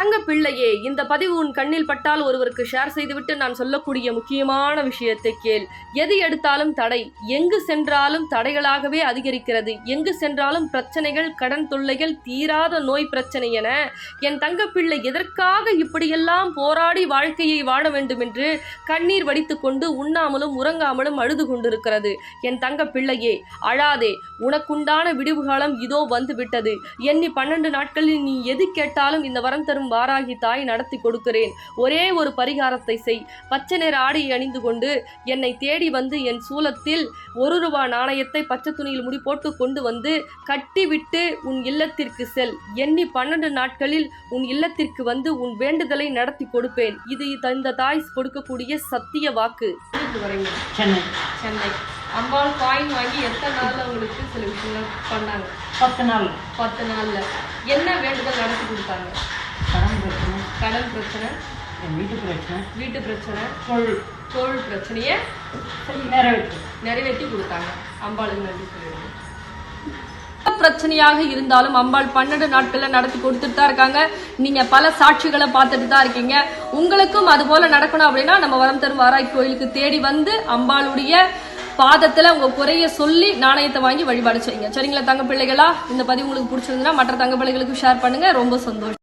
தங்க பிள்ளையே, இந்த பதிவு உன் கண்ணில் பட்டால் ஒருவருக்கு ஷேர் செய்துவிட்டு நான் சொல்லக்கூடிய முக்கியமான விஷயத்தை கேள். எது எடுத்தாலும் தடை, எங்கு சென்றாலும் தடைகளாகவே அதிகரிக்கிறது. எங்கு சென்றாலும் பிரச்சனைகள், கடன் தொல்லைகள், தீராத நோய் பிரச்சனை என என் தங்க பிள்ளை எதற்காக இப்படியெல்லாம் போராடி வாழ்க்கையை வாழ வேண்டும் என்று கண்ணீர் வடித்துக் கொண்டு உண்ணாமலும் உறங்காமலும் அழுது கொண்டிருக்கிறது. என் தங்க பிள்ளையே, அழாதே. உனக்குண்டான விடிவு காலம் இதோ வந்து விட்டது. எண்ணி 12 நாட்களில் நீ எது கேட்டாலும் இந்த வரம் தரும் வாராகி தாய் நடத்தி கொடுக்கிறேன். ஒரே ஒரு பரிகாரத்தை செய். பச்சை நிற ஆடை அணிந்து கொண்டு என்னை தேடி வந்து என் சூலத்தில் 1 ரூபாய் நாணயத்தை பச்சை துணியில் முடி போட்டு கொண்டு வந்து கட்டிவிட்டு உன் இல்லத்திற்கு செல். எண்ணி 12 நாட்களில் உன் இல்லத்திற்கு வந்து உன் வேண்டுதலை நடத்தி கொடுப்பேன். இது இந்த தாய் கொடுக்கக்கூடிய சத்திய வாக்கு. சென்னை அம்பாள் காயின் வாங்கி எத்தனை நாள்ல உங்களுக்கு சில விஷயங்கள் பண்ணாங்க? 10 நாள்ல என்ன வேண்டுதல் நடத்தி கொடுத்தாங்க? கடன் பிரச்சனை, வீட்டு பிரச்சனை, தொழில் பிரச்சனையை நிறைவேற்றி கொடுத்தாங்க. அம்பாளுக்கு நன்றி சொல்லிடுங்க. பிரச்சனையாக இருந்தாலும் அம்பாள் 12 நாட்கள்ல நடத்தி கொடுத்துட்டு தான் இருக்காங்க. நீங்க பல சாட்சிகளை பார்த்துட்டு தான் இருக்கீங்க. உங்களுக்கும் அது போல நடக்கணும் அப்படின்னா நம்ம வரம் தரும் வாராகி கோயிலுக்கு தேடி வந்து அம்பாளுடைய பாதத்துல உங்க குறைய சொல்லி நாணயத்தை வாங்கி வழிபாடு செய்யுங்க. சரிங்களா தங்க பிள்ளைகளா? இந்த பதிவு உங்களுக்கு பிடிச்சிருந்தா மற்ற தங்க பிள்ளைகளுக்கு ஷேர் பண்ணுங்க. ரொம்ப சந்தோஷம்.